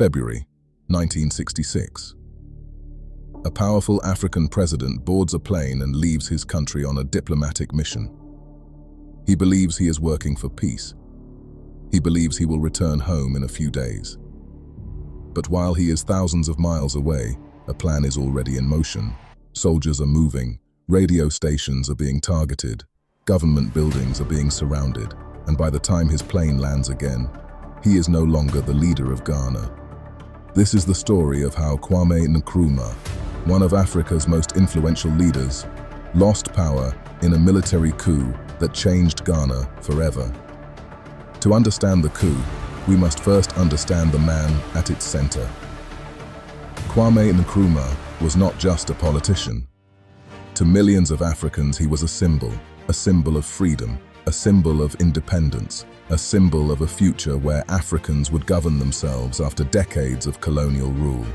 February 1966. A powerful African president boards a plane and leaves his country on a diplomatic mission. He believes he is working for peace. He believes he will return home in a few days. But while he is thousands of miles away, a plan is already in motion. Soldiers are moving, radio stations are being targeted, government buildings are being surrounded, and by the time his plane lands again, he is no longer the leader of Ghana. This is the story of how Kwame Nkrumah, one of Africa's most influential leaders, lost power in a military coup that changed Ghana forever. To understand the coup, we must first understand the man at its center. Kwame Nkrumah was not just a politician. To millions of Africans, he was a symbol of freedom, a symbol of independence, a symbol of a future where Africans would govern themselves after decades of colonial rule.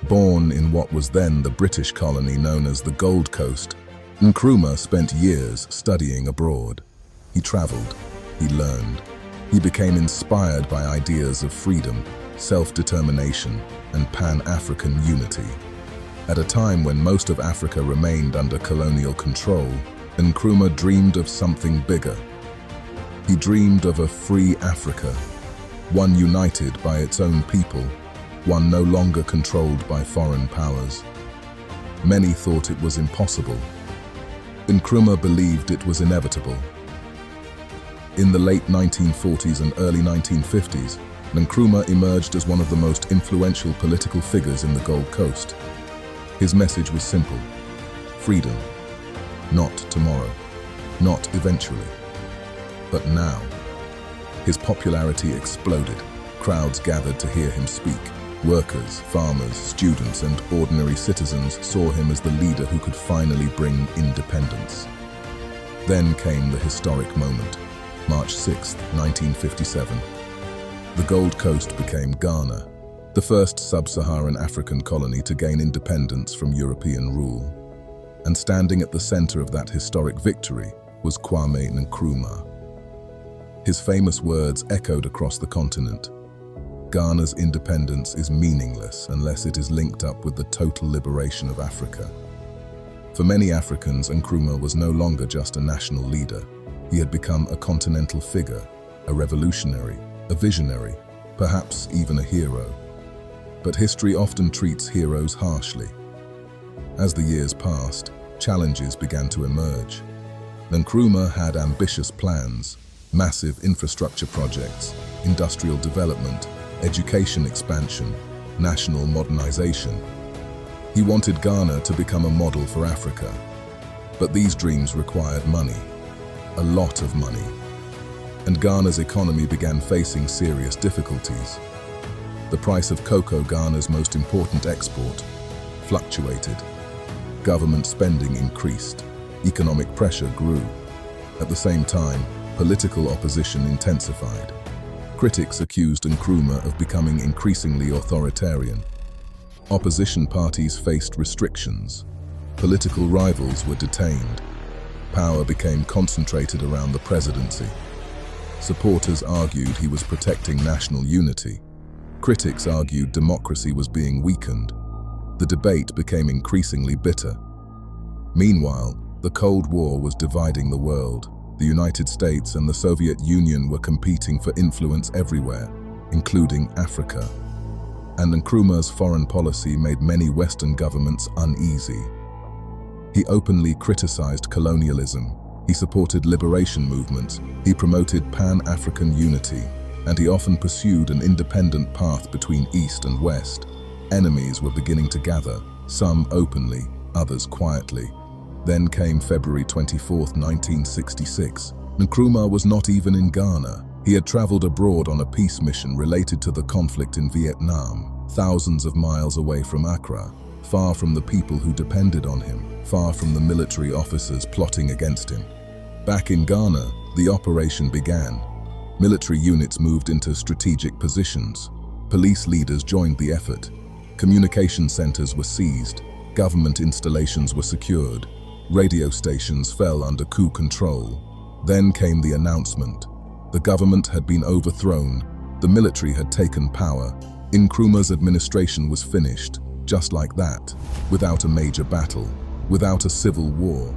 Born in what was then the British colony known as the Gold Coast, Nkrumah spent years studying abroad. He traveled, he learned, he became inspired by ideas of freedom, self-determination, and Pan-African unity. At a time when most of Africa remained under colonial control, Nkrumah dreamed of something bigger. He dreamed of a free Africa, one united by its own people, one no longer controlled by foreign powers. Many thought it was impossible. Nkrumah believed it was inevitable. In the late 1940s and early 1950s, Nkrumah emerged as one of the most influential political figures in the Gold Coast. His message was simple: freedom. Not tomorrow, not eventually, but now. His popularity exploded. Crowds gathered to hear him speak. Workers, farmers, students, and ordinary citizens saw him as the leader who could finally bring independence. Then came the historic moment, March 6, 1957. The Gold Coast became Ghana, the first sub-Saharan African colony to gain independence from European rule. And standing at the center of that historic victory was Kwame Nkrumah. His famous words echoed across the continent: Ghana's independence is meaningless unless it is linked up with the total liberation of Africa. For many Africans, Nkrumah was no longer just a national leader. He had become a continental figure, a revolutionary, a visionary, perhaps even a hero. But history often treats heroes harshly. As the years passed, challenges began to emerge. Nkrumah had ambitious plans: massive infrastructure projects, industrial development, education expansion, national modernization. He wanted Ghana to become a model for Africa. But these dreams required money, a lot of money. And Ghana's economy began facing serious difficulties. The price of cocoa, Ghana's most important export, fluctuated. Government spending increased. Economic pressure grew. At the same time, political opposition intensified. Critics accused Nkrumah of becoming increasingly authoritarian. Opposition parties faced restrictions. Political rivals were detained. Power became concentrated around the presidency. Supporters argued he was protecting national unity. Critics argued democracy was being weakened. The debate became increasingly bitter. Meanwhile, the Cold War was dividing the world. The United States and the Soviet Union were competing for influence everywhere, including Africa. And Nkrumah's foreign policy made many Western governments uneasy. He openly criticized colonialism. He supported liberation movements. He promoted Pan-African unity. And he often pursued an independent path between East and West. Enemies were beginning to gather, some openly, others quietly. Then came February 24, 1966. Nkrumah was not even in Ghana. He had traveled abroad on a peace mission related to the conflict in Vietnam, thousands of miles away from Accra, far from the people who depended on him, far from the military officers plotting against him. Back in Ghana, the operation began. Military units moved into strategic positions. Police leaders joined the effort. Communication centers were seized. Government installations were secured. Radio stations fell under coup control. Then came the announcement. The government had been overthrown. The military had taken power. Nkrumah's administration was finished, just like that, without a major battle, without a civil war,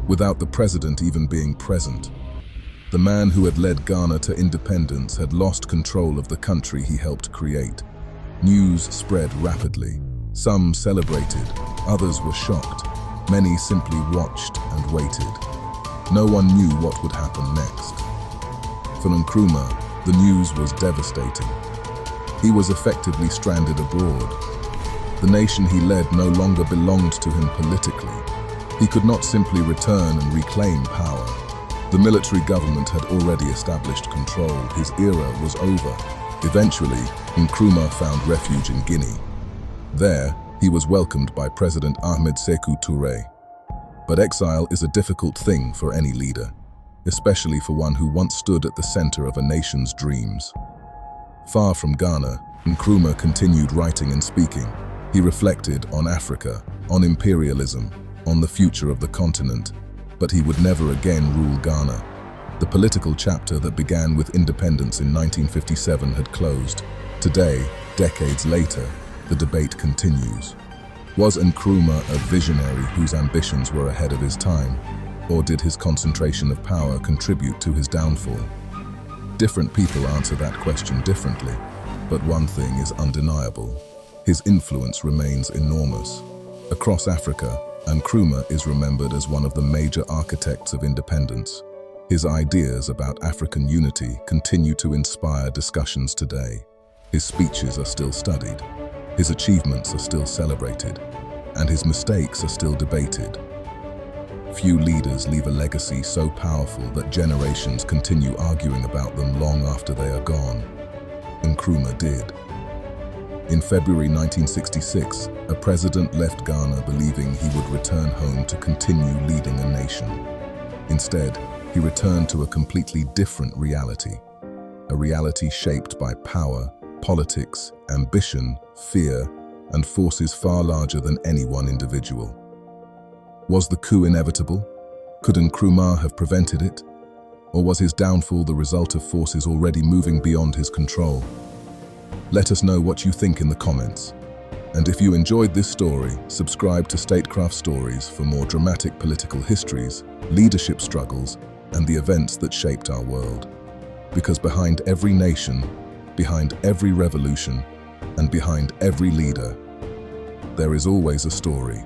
without the president even being present. The man who had led Ghana to independence had lost control of the country he helped create. News spread rapidly. Some celebrated, others were shocked. Many simply watched and waited. No one knew what would happen next. For Nkrumah, the news was devastating. He was effectively stranded abroad. The nation he led no longer belonged to him politically. He could not simply return and reclaim power. The military government had already established control. His era was over. Eventually, Nkrumah found refuge in Guinea. There, he was welcomed by President Ahmed Sékou Touré. But exile is a difficult thing for any leader, especially for one who once stood at the center of a nation's dreams. Far from Ghana, Nkrumah continued writing and speaking. He reflected on Africa, on imperialism, on the future of the continent, but he would never again rule Ghana. The political chapter that began with independence in 1957 had closed. Today, decades later, the debate continues. Was Nkrumah a visionary whose ambitions were ahead of his time, or did his concentration of power contribute to his downfall? Different people answer that question differently, but one thing is undeniable. His influence remains enormous. Across Africa, Nkrumah is remembered as one of the major architects of independence. His ideas about African unity continue to inspire discussions today. His speeches are still studied, his achievements are still celebrated, and his mistakes are still debated. Few leaders leave a legacy so powerful that generations continue arguing about them long after they are gone. Nkrumah did. In February 1966, a president left Ghana believing he would return home to continue leading a nation. Instead, he returned to a completely different reality, a reality shaped by power, politics, ambition, fear, and forces far larger than any one individual. Was the coup inevitable? Could Nkrumah have prevented it? Or was his downfall the result of forces already moving beyond his control? Let us know what you think in the comments. And if you enjoyed this story, subscribe to Statecraft Stories for more dramatic political histories, leadership struggles, and the events that shaped our world. Because behind every nation, behind every revolution, and behind every leader, there is always a story.